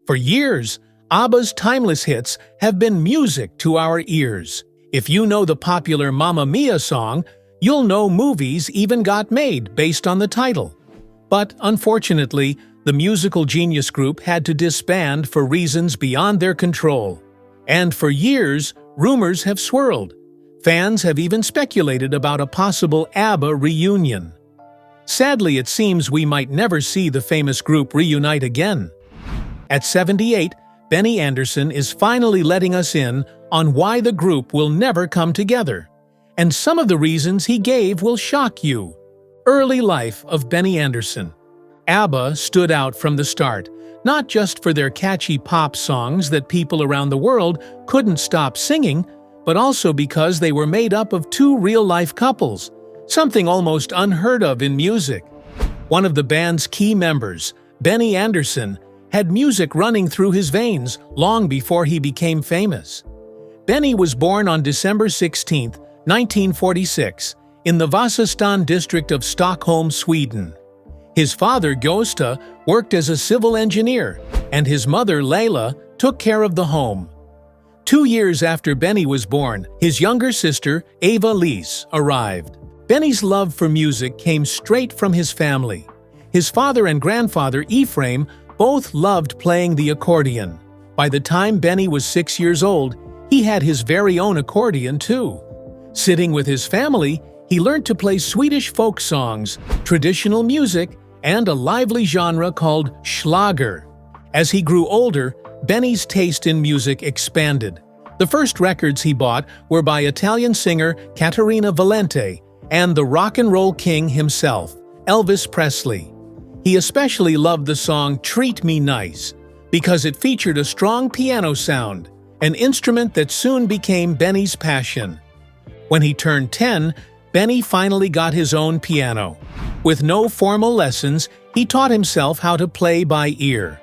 For years, ABBA's timeless hits have been music to our ears. If you know the popular Mamma Mia song, you'll know movies even got made based on the title. But unfortunately, the musical genius group had to disband for reasons beyond their control. And for years, rumors have swirled. Fans have even speculated about a possible ABBA reunion. Sadly, it seems we might never see the famous group reunite again. At 78, Benny Andersson is finally letting us in on why the group will never come together. And some of the reasons he gave will shock you. Early life of Benny Andersson. ABBA stood out from the start, not just for their catchy pop songs that people around the world couldn't stop singing, but also because they were made up of two real-life couples, something almost unheard of in music. One of the band's key members, Benny Andersson, had music running through his veins long before he became famous. Benny was born on December 16, 1946, in the Vasastan district of Stockholm, Sweden. His father, Gösta, worked as a civil engineer, and his mother, Leila, took care of the home. 2 years after Benny was born, his younger sister, Eva-Lise, arrived. Benny's love for music came straight from his family. His father and grandfather, Ephraim, both loved playing the accordion. By the time Benny was 6 years old, he had his very own accordion too. Sitting with his family, he learned to play Swedish folk songs, traditional music, and a lively genre called schlager. As he grew older, Benny's taste in music expanded. The first records he bought were by Italian singer Caterina Valente and the rock and roll king himself, Elvis Presley. He especially loved the song Treat Me Nice because it featured a strong piano sound, an instrument that soon became Benny's passion. When he turned 10, Benny finally got his own piano. With no formal lessons, he taught himself how to play by ear.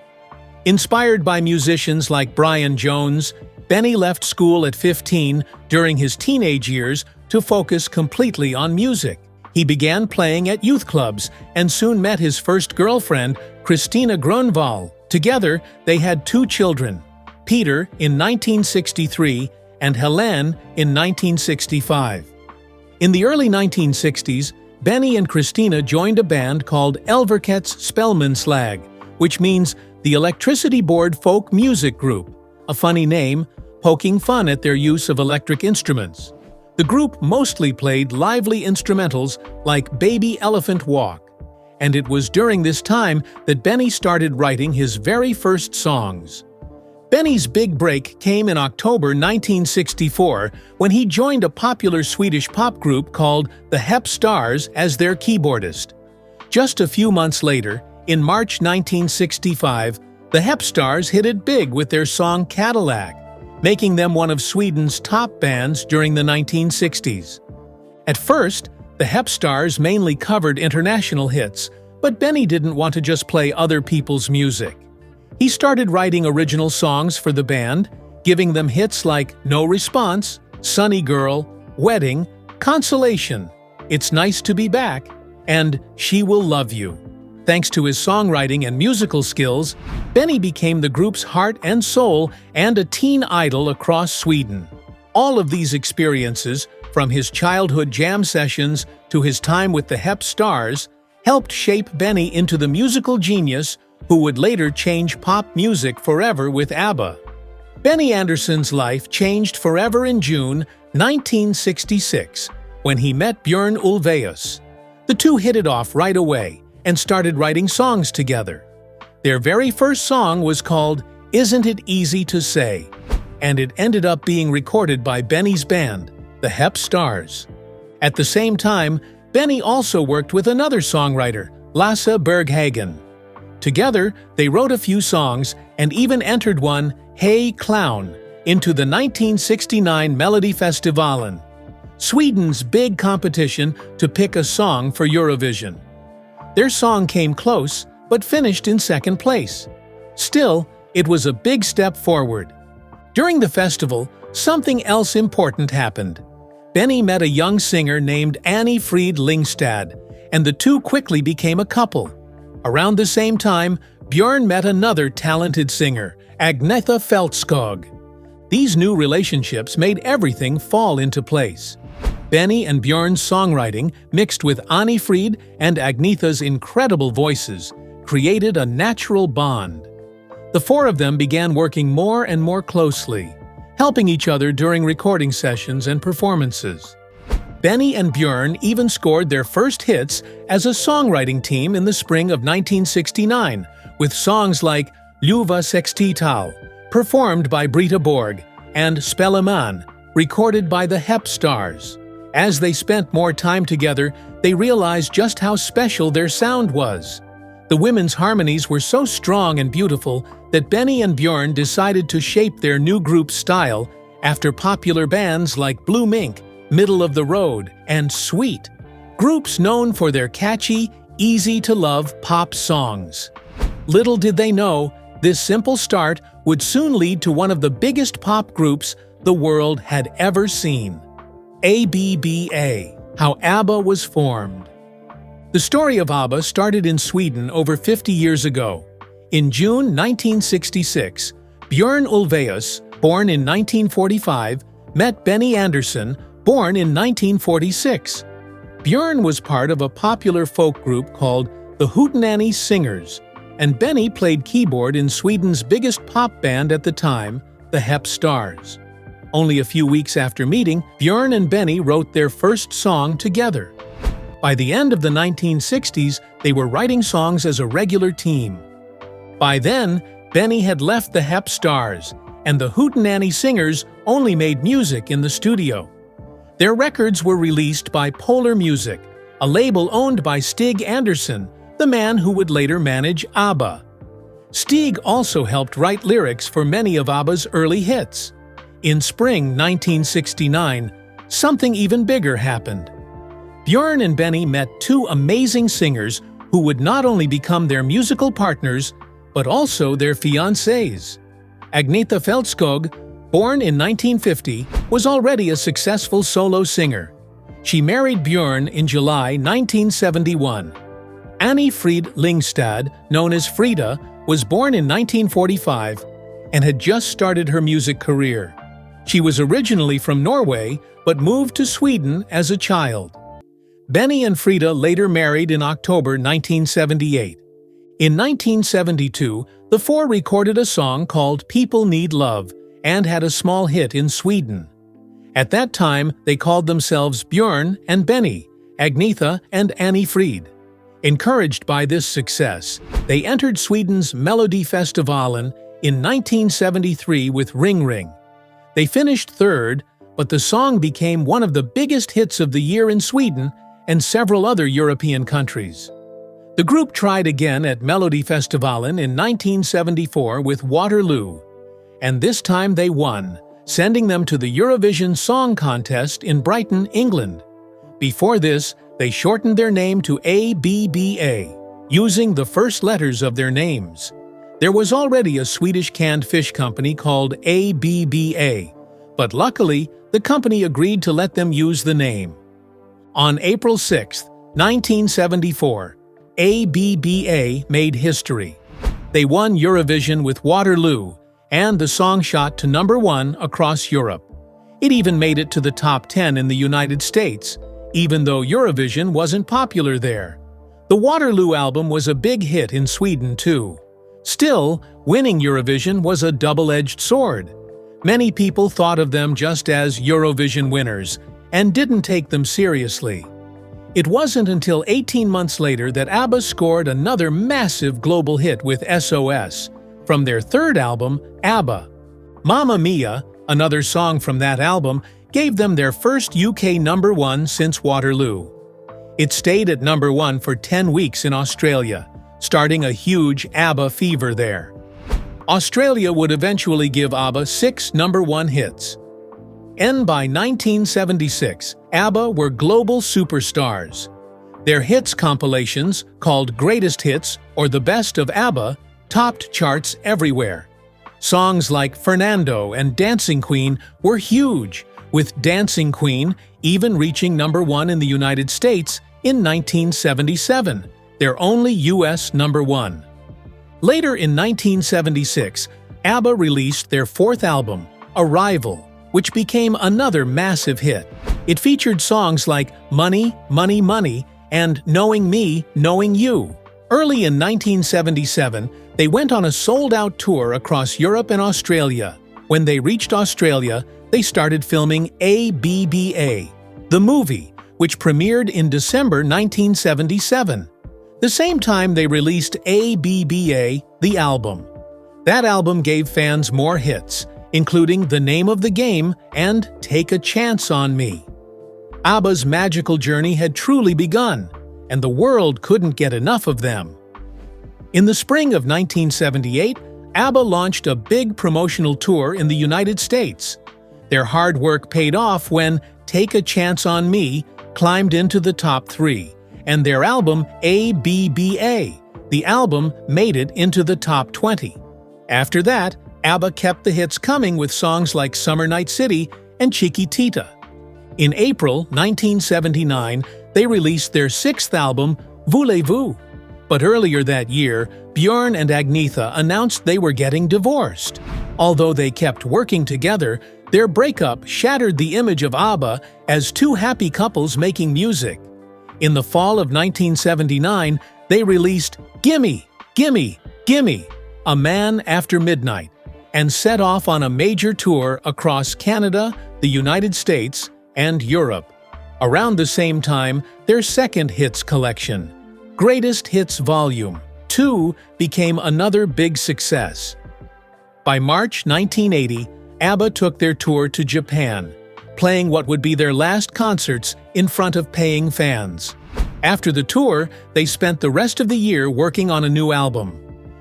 Inspired by musicians like Brian Jones, Benny left school at 15 during his teenage years to focus completely on music. He began playing at youth clubs and soon met his first girlfriend, Christina Grönvall. Together, they had 2 children, Peter in 1963 and Helene in 1965. In the early 1960s, Benny and Christina joined a band called Elverkets Spelmanslag, which means the Electricity Board Folk Music Group, a funny name, poking fun at their use of electric instruments. The group mostly played lively instrumentals like Baby Elephant Walk, and it was during this time that Benny started writing his very first songs. Benny's big break came in October 1964 when he joined a popular Swedish pop group called the Hep Stars as their keyboardist. Just a few months later, in March 1965, the Hep Stars hit it big with their song Cadillac, making them one of Sweden's top bands during the 1960s. At first, the Hep Stars mainly covered international hits, but Benny didn't want to just play other people's music. He started writing original songs for the band, giving them hits like No Response, Sunny Girl, Wedding, Consolation, It's Nice to Be Back, and She Will Love You. Thanks to his songwriting and musical skills, Benny became the group's heart and soul and a teen idol across Sweden. All of these experiences, from his childhood jam sessions to his time with the Hep Stars, helped shape Benny into the musical genius who would later change pop music forever with ABBA. Benny Andersson's life changed forever in June 1966 when he met Björn Ulvaeus. The two hit it off right away and started writing songs together. Their very first song was called Isn't It Easy to Say, and it ended up being recorded by Benny's band, the Hep Stars. At the same time, Benny also worked with another songwriter, Lasse Berghagen. Together, they wrote a few songs and even entered one, Hey Clown, into the 1969 Melodifestivalen, Sweden's big competition to pick a song for Eurovision. Their song came close, but finished in second place. Still, it was a big step forward. During the festival, something else important happened. Benny met a young singer named Annie Frid Lingstad, and the two quickly became a couple. Around the same time, Björn met another talented singer, Agnetha Feldskog. These new relationships made everything fall into place. Benny and Björn's songwriting, mixed with Anni Frid and Agnetha's incredible voices, created a natural bond. The four of them began working more and more closely, helping each other during recording sessions and performances. Benny and Björn even scored their first hits as a songwriting team in the spring of 1969, with songs like Ljuva Sextital, performed by Brita Borg, and Spelleman, recorded by the Hep Stars. As they spent more time together, they realized just how special their sound was. The women's harmonies were so strong and beautiful that Benny and Björn decided to shape their new group's style after popular bands like Blue Mink, Middle of the Road, and Sweet, groups known for their catchy, easy-to-love pop songs. Little did they know, this simple start would soon lead to one of the biggest pop groups the world had ever seen. ABBA, how ABBA was formed. The story of ABBA started in Sweden over 50 years ago. In June 1966, Björn Ulvaeus, born in 1945, met Benny Andersson, born in 1946. Björn was part of a popular folk group called the Hootenanny Singers, and Benny played keyboard in Sweden's biggest pop band at the time, the Hep Stars. Only a few weeks after meeting, Björn and Benny wrote their first song together. By the end of the 1960s, they were writing songs as a regular team. By then, Benny had left the Hep Stars, and the Hootenanny Singers only made music in the studio. Their records were released by Polar Music, a label owned by Stig Andersson, the man who would later manage ABBA. Stig also helped write lyrics for many of ABBA's early hits. In spring 1969, something even bigger happened. Björn and Benny met two amazing singers who would not only become their musical partners, but also their fiancés. Agnetha Feldskog, born in 1950, was already a successful solo singer. She married Björn in July 1971. Anni Frid Lyngstad, known as Frida, was born in 1945 and had just started her music career. She was originally from Norway, but moved to Sweden as a child. Benny and Frida later married in October 1978. In 1972, the four recorded a song called People Need Love and had a small hit in Sweden. At that time, they called themselves Björn and Benny, Agnetha and Anni Frid. Encouraged by this success, they entered Sweden's Melodifestivalen in 1973 with Ring Ring. They finished third, but the song became one of the biggest hits of the year in Sweden and several other European countries. The group tried again at Melodifestivalen in 1974 with Waterloo, and this time they won, sending them to the Eurovision Song Contest in Brighton, England. Before this, they shortened their name to ABBA, using the first letters of their names. There was already a Swedish canned fish company called ABBA, but luckily, the company agreed to let them use the name. On April 6, 1974, ABBA made history. They won Eurovision with Waterloo, and the song shot to #1 across Europe. It even made it to the top 10 in the United States, even though Eurovision wasn't popular there. The Waterloo album was a big hit in Sweden too. Still, winning Eurovision was a double-edged sword. Many people thought of them just as Eurovision winners and didn't take them seriously. It wasn't until 18 months later that ABBA scored another massive global hit with SOS, from their third album, ABBA. Mamma Mia, another song from that album, gave them their first UK #1 since Waterloo. It stayed at #1 for 10 weeks in Australia, starting a huge ABBA fever there. Australia would eventually give ABBA 6 #1 hits. And by 1976, ABBA were global superstars. Their hits compilations, called Greatest Hits or The Best of ABBA, topped charts everywhere. Songs like Fernando and Dancing Queen were huge, with Dancing Queen even reaching #1 in the United States in 1977, their only US #1. Later in 1976, ABBA released their fourth album, Arrival, which became another massive hit. It featured songs like Money, Money, Money and Knowing Me, Knowing You. Early in 1977, they went on a sold-out tour across Europe and Australia. When they reached Australia, they started filming ABBA, the movie, which premiered in December 1977. The same time they released ABBA, the album. That album gave fans more hits, including The Name of the Game and Take a Chance on Me. ABBA's magical journey had truly begun, and the world couldn't get enough of them. In the spring of 1978, ABBA launched a big promotional tour in the United States. Their hard work paid off when Take a Chance on Me climbed into the top 3, and their album ABBA, the album, made it into the top 20. After that, ABBA kept the hits coming with songs like Summer Night City and Chiquitita. In April 1979, they released their sixth album, Voulez-vous. But earlier that year, Björn and Agnetha announced they were getting divorced. Although they kept working together, their breakup shattered the image of ABBA as two happy couples making music. In the fall of 1979, they released Gimme, Gimme, Gimme, A Man After Midnight, and set off on a major tour across Canada, the United States, and Europe. Around the same time, their second hits collection, Greatest Hits Volume 2, became another big success. By March 1980, ABBA took their tour to Japan, playing what would be their last concerts in front of paying fans. After the tour, they spent the rest of the year working on a new album.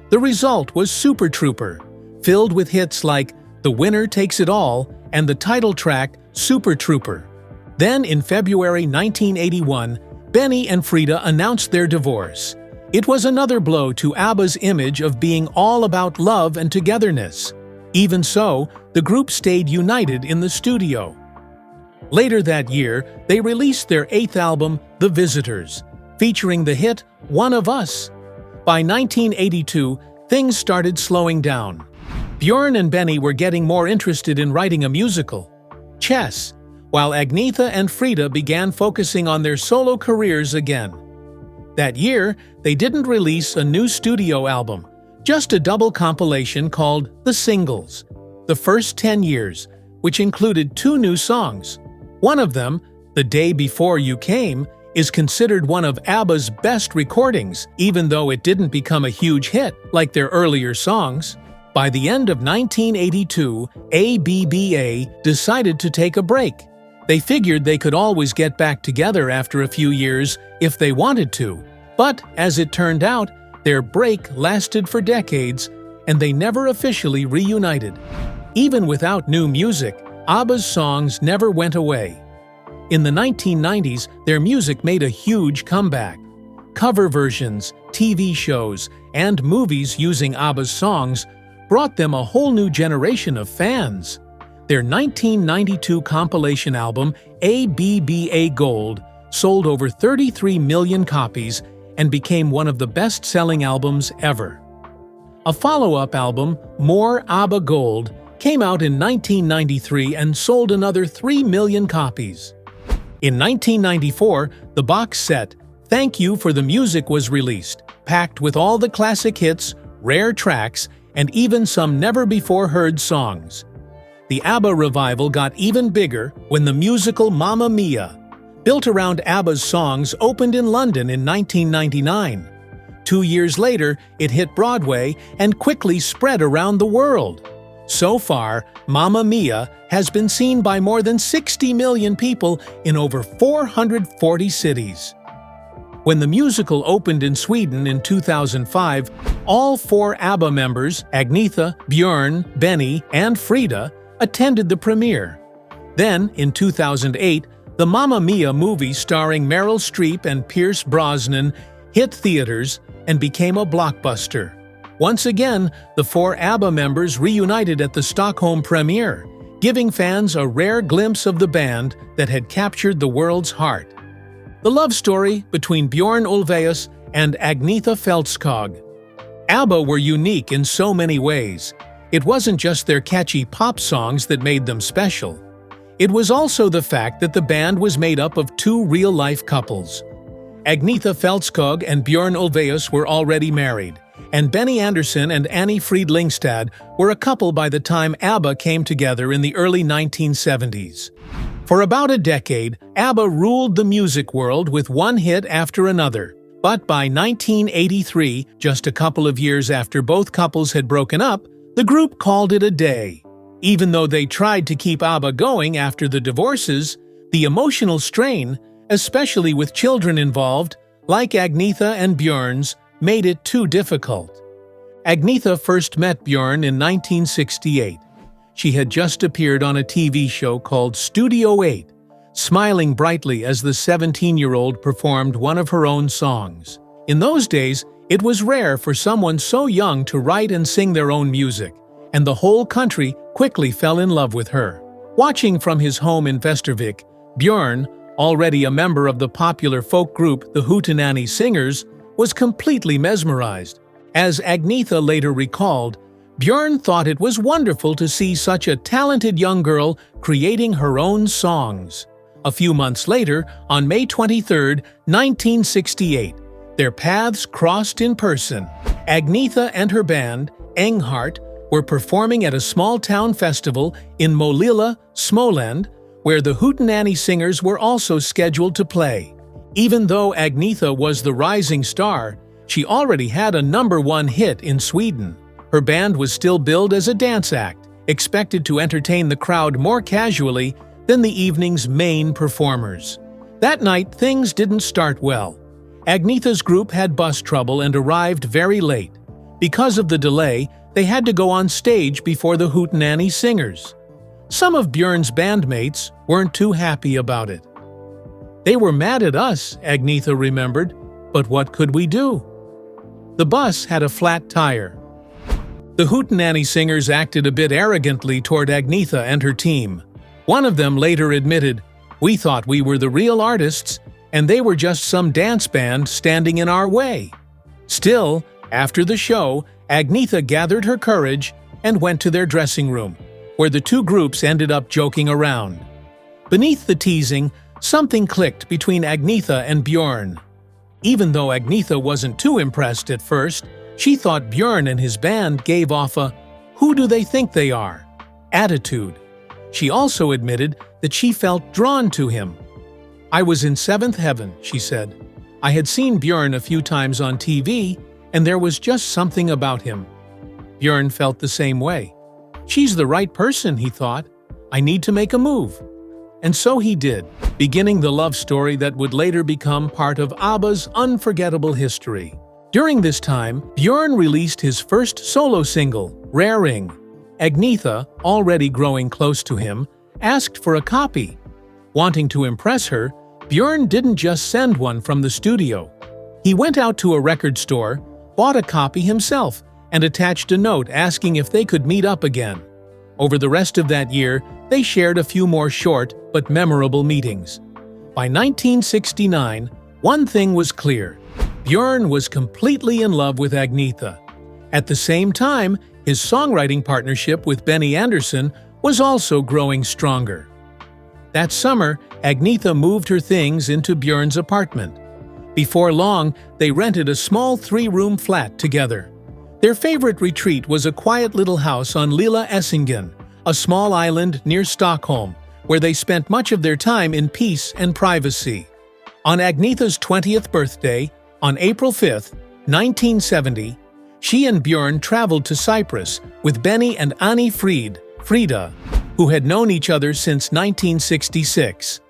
The result was Super Trooper, filled with hits like The Winner Takes It All and the title track Super Trooper. Then in February 1981, Benny and Frida announced their divorce. It was another blow to ABBA's image of being all about love and togetherness. Even so, the group stayed united in the studio. Later that year, they released their eighth album, The Visitors, featuring the hit One of Us. By 1982, things started slowing down. Björn and Benny were getting more interested in writing a musical, Chess, while Agnetha and Frida began focusing on their solo careers again. That year, they didn't release a new studio album, just a double compilation called The Singles, The First 10 Years, which included 2 new songs. One of them, The Day Before You Came, is considered one of ABBA's best recordings, even though it didn't become a huge hit like their earlier songs. By the end of 1982, ABBA decided to take a break. They figured they could always get back together after a few years if they wanted to. But as it turned out, their break lasted for decades, and they never officially reunited. Even without new music, ABBA's songs never went away. In the 1990s, their music made a huge comeback. Cover versions, TV shows, and movies using ABBA's songs brought them a whole new generation of fans. Their 1992 compilation album, ABBA Gold, sold over 33 million copies and became one of the best-selling albums ever. A follow-up album, More ABBA Gold, came out in 1993 and sold another 3 million copies. In 1994, the box set, Thank You for the Music was released, packed with all the classic hits, rare tracks, and even some never-before-heard songs. The ABBA revival got even bigger when the musical Mamma Mia, built around ABBA's songs, opened in London in 1999. 2 years later, it hit Broadway and quickly spread around the world. So far, Mamma Mia has been seen by more than 60 million people in over 440 cities. When the musical opened in Sweden in 2005, all 4 ABBA members, Agnetha, Björn, Benny, and Frida, attended the premiere. Then, in 2008, the Mamma Mia movie starring Meryl Streep and Pierce Brosnan hit theaters and became a blockbuster. Once again, the 4 ABBA members reunited at the Stockholm premiere, giving fans a rare glimpse of the band that had captured the world's heart. The love story between Björn Ulvaeus and Agnetha Fältskog. ABBA were unique in so many ways. It wasn't just their catchy pop songs that made them special. It was also the fact that the band was made up of two real-life couples. Agnetha Fältskog and Björn Ulvaeus were already married, and Benny Andersson and Annie Frid Lyngstad were a couple by the time ABBA came together in the early 1970s. For about a decade, ABBA ruled the music world with one hit after another. But by 1983, just a couple of years after both couples had broken up, the group called it a day. Even though they tried to keep ABBA going after the divorces, the emotional strain, especially with children involved, like Agnetha and Björn's, made it too difficult. Agnetha first met Björn in 1968. She had just appeared on a TV show called Studio 8, smiling brightly as the 17-year-old performed one of her own songs. In those days, it was rare for someone so young to write and sing their own music, and the whole country quickly fell in love with her. Watching from his home in Västervik, Björn, already a member of the popular folk group the Hootenanny Singers, was completely mesmerized. As Agnetha later recalled, Björn thought it was wonderful to see such a talented young girl creating her own songs. A few months later, on May 23, 1968, their paths crossed in person. Agnetha and her band, Enghart, were performing at a small-town festival in Målilla, Småland, where the Hootenanny Singers were also scheduled to play. Even though Agnetha was the rising star, she already had a #1 hit in Sweden. Her band was still billed as a dance act, expected to entertain the crowd more casually than the evening's main performers. That night, things didn't start well. Agnetha's group had bus trouble and arrived very late. Because of the delay, they had to go on stage before the Hootenanny Singers. Some of Björn's bandmates weren't too happy about it. "They were mad at us," Agnetha remembered, "but what could we do?" The bus had a flat tire. The Hootenanny Singers acted a bit arrogantly toward Agnetha and her team. One of them later admitted, "We thought we were the real artists, and they were just some dance band standing in our way." Still, after the show, Agnetha gathered her courage and went to their dressing room, where the two groups ended up joking around. Beneath the teasing, something clicked between Agnetha and Björn. Even though Agnetha wasn't too impressed at first, she thought Björn and his band gave off a "who do they think they are" attitude. She also admitted that she felt drawn to him. "I was in seventh heaven," she said. "I had seen Björn a few times on TV, and there was just something about him." Björn felt the same way. "She's the right person," he thought. "I need to make a move." And so he did, beginning the love story that would later become part of ABBA's unforgettable history. During this time, Björn released his first solo single, Raring. Agnetha, already growing close to him, asked for a copy. Wanting to impress her, Björn didn't just send one from the studio. He went out to a record store, bought a copy himself, and attached a note asking if they could meet up again. Over the rest of that year, they shared a few more short but memorable meetings. By 1969, one thing was clear. Björn was completely in love with Agnetha. At the same time, his songwriting partnership with Benny Andersson was also growing stronger. That summer, Agnetha moved her things into Björn's apartment. Before long, they rented a small 3-room flat together. Their favorite retreat was a quiet little house on Lilla Essingen, a small island near Stockholm, where they spent much of their time in peace and privacy. On Agnetha's 20th birthday, on April 5, 1970, she and Björn traveled to Cyprus with Benny and Annie Frida, who had known each other since 1966.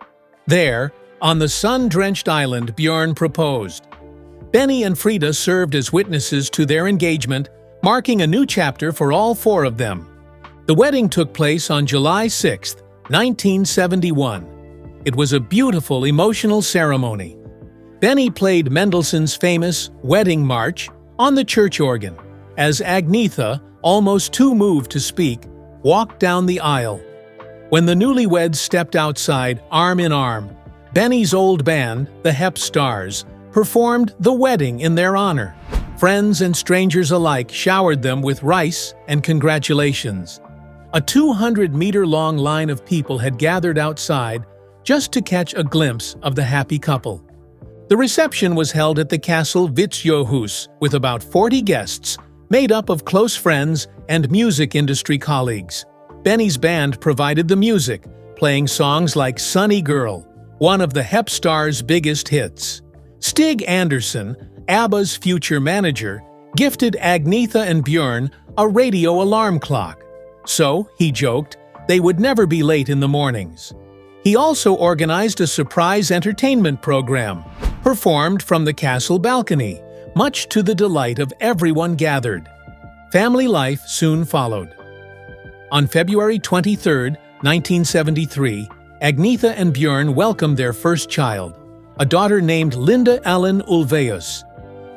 There, on the sun-drenched island, Björn proposed. Benny and Frida served as witnesses to their engagement, marking a new chapter for all four of them. The wedding took place on July 6, 1971. It was a beautiful, emotional ceremony. Benny played Mendelssohn's famous Wedding March on the church organ, as Agnetha, almost too moved to speak, walked down the aisle. When the newlyweds stepped outside, arm in arm, Benny's old band, the Hep Stars, performed The Wedding in their honor. Friends and strangers alike showered them with rice and congratulations. A 200-meter-long line of people had gathered outside just to catch a glimpse of the happy couple. The reception was held at the Castle Vitzjohus with about 40 guests, made up of close friends and music industry colleagues. Benny's band provided the music, playing songs like Sunny Girl, one of the Hep Star's biggest hits. Stig Anderson, ABBA's future manager, gifted Agnetha and Björn a radio alarm clock. So, he joked, they would never be late in the mornings. He also organized a surprise entertainment program, performed from the castle balcony, much to the delight of everyone gathered. Family life soon followed. On February 23, 1973, Agnetha and Björn welcomed their first child, a daughter named Linda Ellen Ulvaeus.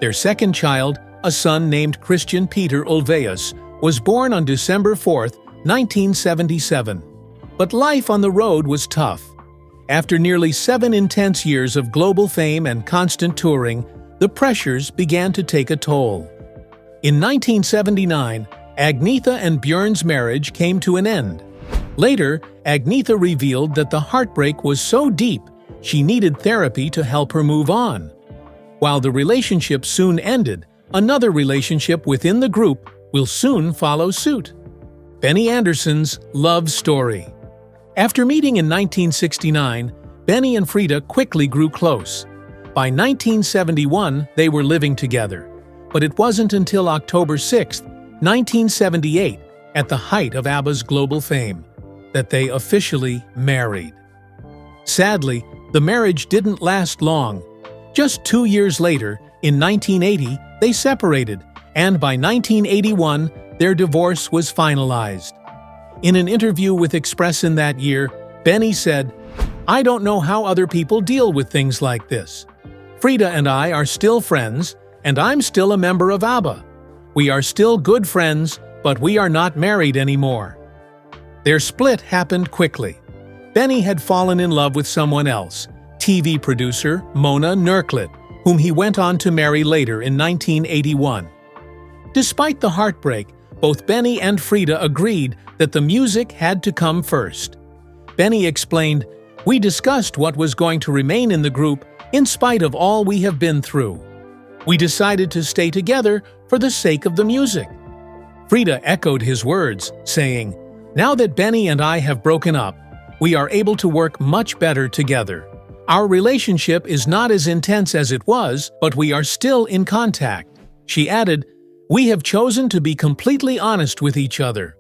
Their second child, a son named Christian Peter Ulvaeus, was born on December 4, 1977. But life on the road was tough. After nearly 7 intense years of global fame and constant touring, the pressures began to take a toll. In 1979, Agnetha and Björn's marriage came to an end. Later, Agnetha revealed that the heartbreak was so deep she needed therapy to help her move on. While the relationship soon ended, another relationship within the group will soon follow suit. Benny Andersson's love story. After meeting in 1969, Benny and Frida quickly grew close. By 1971, they were living together. But it wasn't until October 6, 1978, at the height of ABBA's global fame, that they officially married. Sadly, the marriage didn't last long. Just 2 years later, in 1980, they separated, and by 1981, their divorce was finalized. In an interview with Expressin that year, Benny said, "I don't know how other people deal with things like this. Frida and I are still friends, and I'm still a member of ABBA. We are still good friends, but we are not married anymore." Their split happened quickly. Benny had fallen in love with someone else, TV producer Mona Nurklet, whom he went on to marry later in 1981. Despite the heartbreak, both Benny and Frida agreed that the music had to come first. Benny explained, "We discussed what was going to remain in the group in spite of all we have been through. We decided to stay together for the sake of the music." Frida echoed his words, saying, "Now that Benny and I have broken up, we are able to work much better together. Our relationship is not as intense as it was, but we are still in contact." She added, "We have chosen to be completely honest with each other.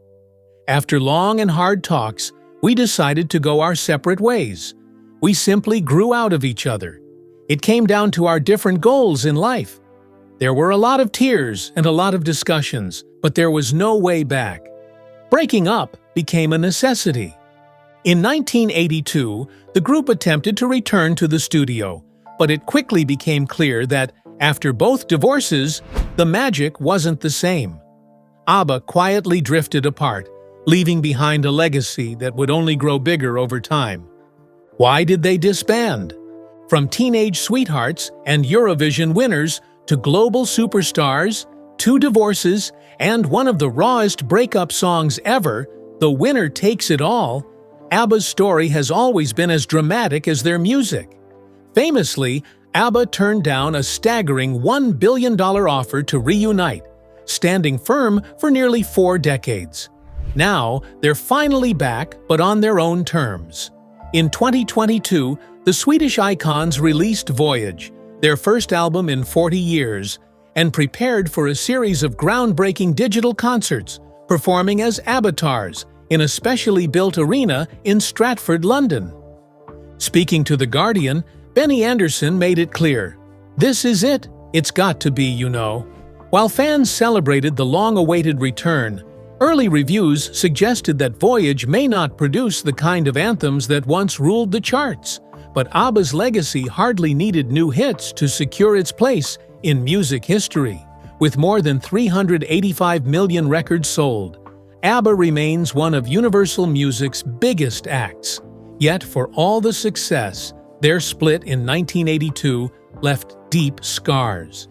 After long and hard talks, we decided to go our separate ways. We simply grew out of each other. It came down to our different goals in life. There were a lot of tears and a lot of discussions, but there was no way back. Breaking up became a necessity." In 1982, the group attempted to return to the studio, but it quickly became clear that, after both divorces, the magic wasn't the same. ABBA quietly drifted apart, leaving behind a legacy that would only grow bigger over time. Why did they disband? From teenage sweethearts and Eurovision winners to global superstars, 2 divorces, and one of the rawest breakup songs ever, "The Winner Takes It All," ABBA's story has always been as dramatic as their music. Famously, ABBA turned down a staggering $1 billion offer to reunite, standing firm for nearly 4 decades. Now, they're finally back, but on their own terms. In 2022, the Swedish icons released Voyage, their first album in 40 years, and prepared for a series of groundbreaking digital concerts, performing as avatars in a specially built arena in Stratford, London. Speaking to The Guardian, Benny Andersson made it clear, "This is it. It's got to be, you know." While fans celebrated the long-awaited return, early reviews suggested that Voyage may not produce the kind of anthems that once ruled the charts, but ABBA's legacy hardly needed new hits to secure its place in music history. With more than 385 million records sold, ABBA remains one of Universal Music's biggest acts. Yet, for all the success, their split in 1982 left deep scars.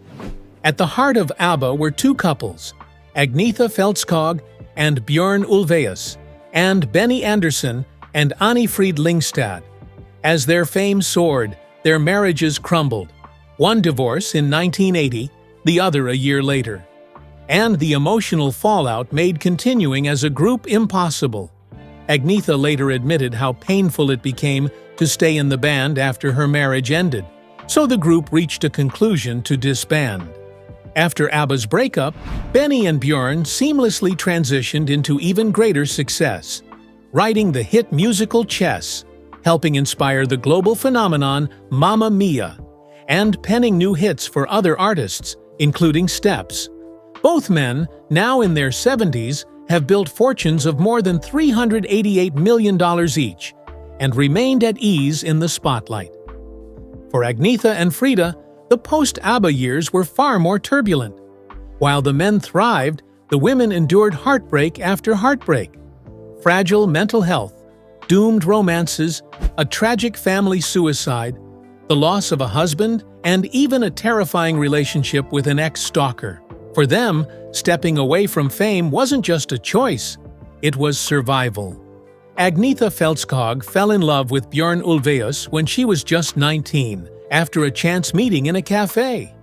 At the heart of ABBA were two couples, Agnetha Fältskog and Björn Ulvaeus, and Benny Andersson and Anni-Frid Lyngstad. As their fame soared, their marriages crumbled. One divorce in 1980, the other a year later. And the emotional fallout made continuing as a group impossible. Agnetha later admitted how painful it became to stay in the band after her marriage ended, so the group reached a conclusion to disband. After ABBA's breakup, Benny and Björn seamlessly transitioned into even greater success, writing the hit musical Chess, helping inspire the global phenomenon Mamma Mia, and penning new hits for other artists, including Steps. Both men, now in their 70s, have built fortunes of more than $388 million each, and remained at ease in the spotlight. For Agnetha and Frida, the post-ABBA years were far more turbulent. While the men thrived, the women endured heartbreak after heartbreak. Fragile mental health, doomed romances, a tragic family suicide, the loss of a husband, and even a terrifying relationship with an ex-stalker. For them, stepping away from fame wasn't just a choice, it was survival. Agnetha Fältskog fell in love with Björn Ulvaeus when she was just 19, after a chance meeting in a cafe.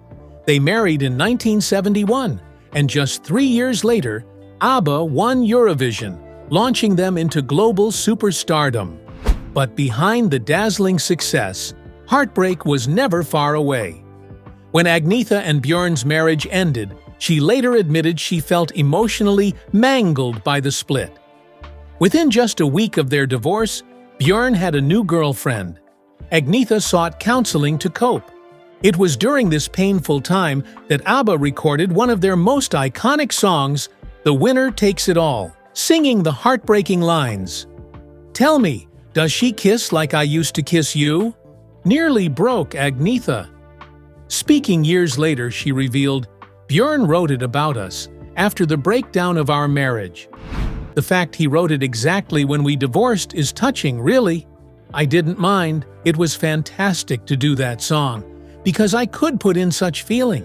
They married in 1971, and just 3 years later, ABBA won Eurovision, launching them into global superstardom. But behind the dazzling success, heartbreak was never far away. When Agnetha and Björn's marriage ended, she later admitted she felt emotionally mangled by the split. Within just a week of their divorce, Björn had a new girlfriend. Agnetha sought counseling to cope. It was during this painful time that ABBA recorded one of their most iconic songs, The Winner Takes It All, singing the heartbreaking lines, "Tell me, does she kiss like I used to kiss you?" Nearly broke Agnetha. Speaking years later, she revealed, "Björn wrote it about us, after the breakdown of our marriage. The fact he wrote it exactly when we divorced is touching, really. I didn't mind. It was fantastic to do that song, because I could put in such feeling.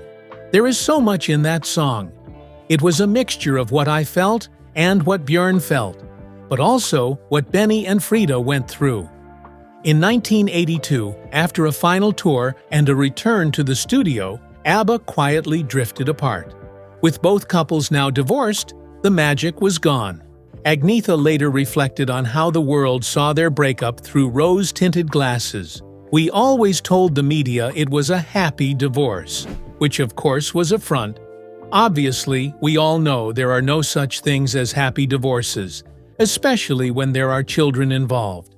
There is so much in that song. It was a mixture of what I felt and what Björn felt, but also what Benny and Frida went through." In 1982, after a final tour and a return to the studio, ABBA quietly drifted apart. With both couples now divorced, the magic was gone. Agnetha later reflected on how the world saw their breakup through rose-tinted glasses. "We always told the media it was a happy divorce," which of course was a front. Obviously, we all know there are no such things as happy divorces, especially when there are children involved.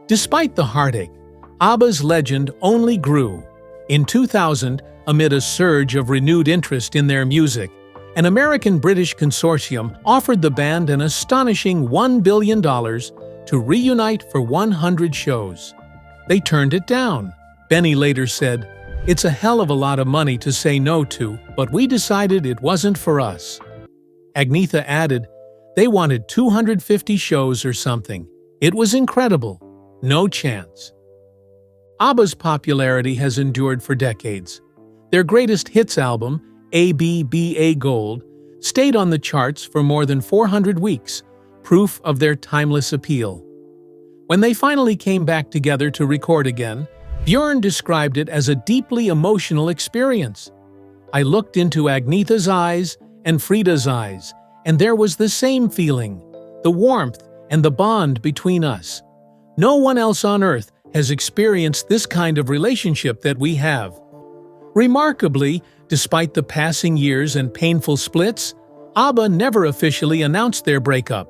Despite the heartache, ABBA's legend only grew. In 2000, amid a surge of renewed interest in their music, an American-British consortium offered the band an astonishing $1 billion to reunite for 100 shows. They turned it down. Benny later said, "It's a hell of a lot of money to say no to, but we decided it wasn't for us." Agnetha added, "They wanted 250 shows or something. It was incredible. No chance." ABBA's popularity has endured for decades. Their greatest hits album, ABBA Gold, stayed on the charts for more than 400 weeks, proof of their timeless appeal. When they finally came back together to record again, Björn described it as a deeply emotional experience. "I looked into Agnetha's eyes and Frida's eyes, and there was the same feeling, the warmth and the bond between us. No one else on earth has experienced this kind of relationship that we have." Remarkably, despite the passing years and painful splits, ABBA never officially announced their breakup.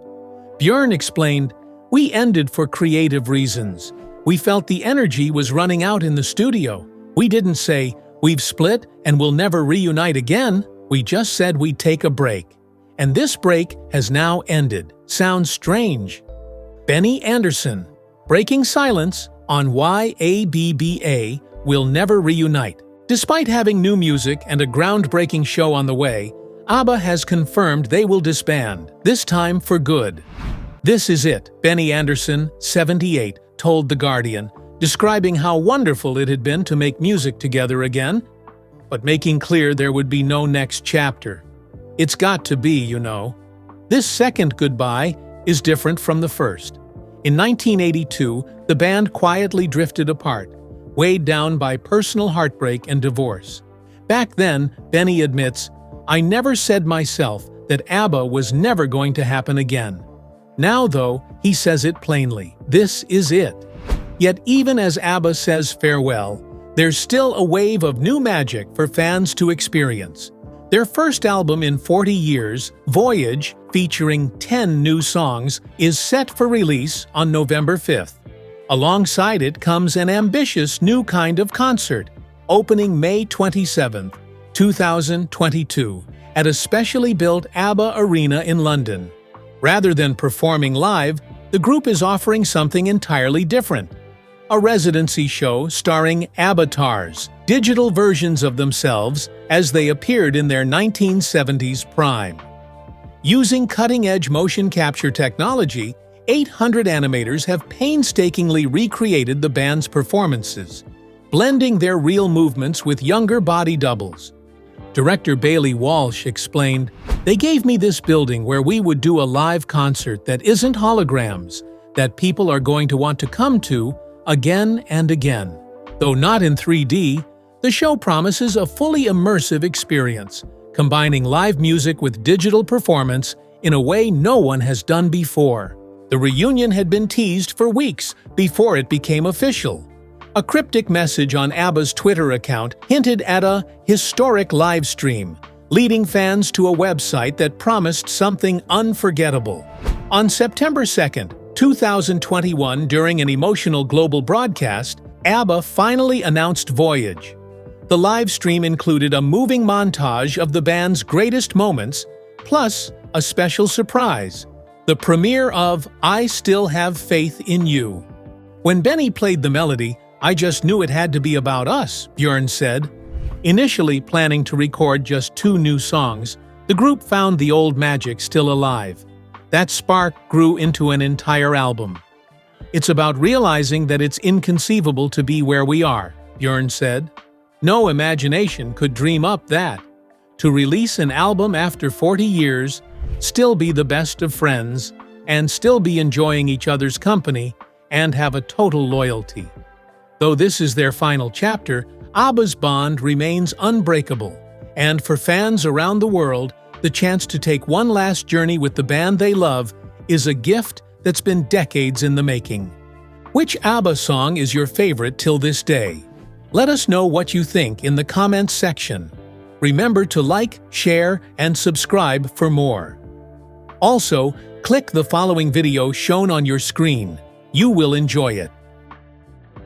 Björn explained, "We ended for creative reasons. We felt the energy was running out in the studio. We didn't say, 'We've split and we'll never reunite again.' We just said we'd take a break. And this break has now ended." Sounds strange. Benny Andersson, breaking silence on why ABBA will never reunite. Despite having new music and a groundbreaking show on the way, ABBA has confirmed they will disband, this time for good. "This is it," Benny Andersson, 78, told The Guardian, describing how wonderful it had been to make music together again. but making clear there would be no next chapter. It's got to be, you know. This second goodbye is different from the first. In 1982, the band quietly drifted apart, weighed down by personal heartbreak and divorce. Back then, Benny admits, "I never said myself that ABBA was never going to happen again." Now, though, he says it plainly. This is it. Yet even as ABBA says farewell, there's still a wave of new magic for fans to experience. Their first album in 40 years, Voyage, featuring 10 new songs, is set for release on November 5th. Alongside it comes an ambitious new kind of concert, opening May 27, 2022, at a specially built ABBA Arena in London. Rather than performing live, the group is offering something entirely different. A residency show starring avatars, digital versions of themselves as they appeared in their 1970s prime. Using cutting-edge motion capture technology, 800 animators have painstakingly recreated the band's performances, blending their real movements with younger body doubles. Director Bailey Walsh explained, "They gave me this building where we would do a live concert that isn't holograms, that people are going to want to come to again and again." Though not in 3D, the show promises a fully immersive experience, combining live music with digital performance in a way no one has done before. The reunion had been teased for weeks before it became official. A cryptic message on ABBA's Twitter account hinted at a historic live stream, leading fans to a website that promised something unforgettable. On September 2nd, 2021, during an emotional global broadcast, ABBA finally announced Voyage. The live stream included a moving montage of the band's greatest moments, plus a special surprise, the premiere of I Still Have Faith in You. When Benny played the melody, "I just knew it had to be about us," Björn said. Initially planning to record just 2 new songs, the group found the old magic still alive. That spark grew into an entire album. "It's about realizing that it's inconceivable to be where we are," Björn said. "No imagination could dream up that. To release an album after 40 years, still be the best of friends, and still be enjoying each other's company, and have a total loyalty." Though this is their final chapter, ABBA's bond remains unbreakable, and for fans around the world, the chance to take one last journey with the band they love is a gift that's been decades in the making. Which ABBA song is your favorite till this day? Let us know what you think in the comments section. Remember to like, share, and subscribe for more. Also, click the following video shown on your screen. You will enjoy it.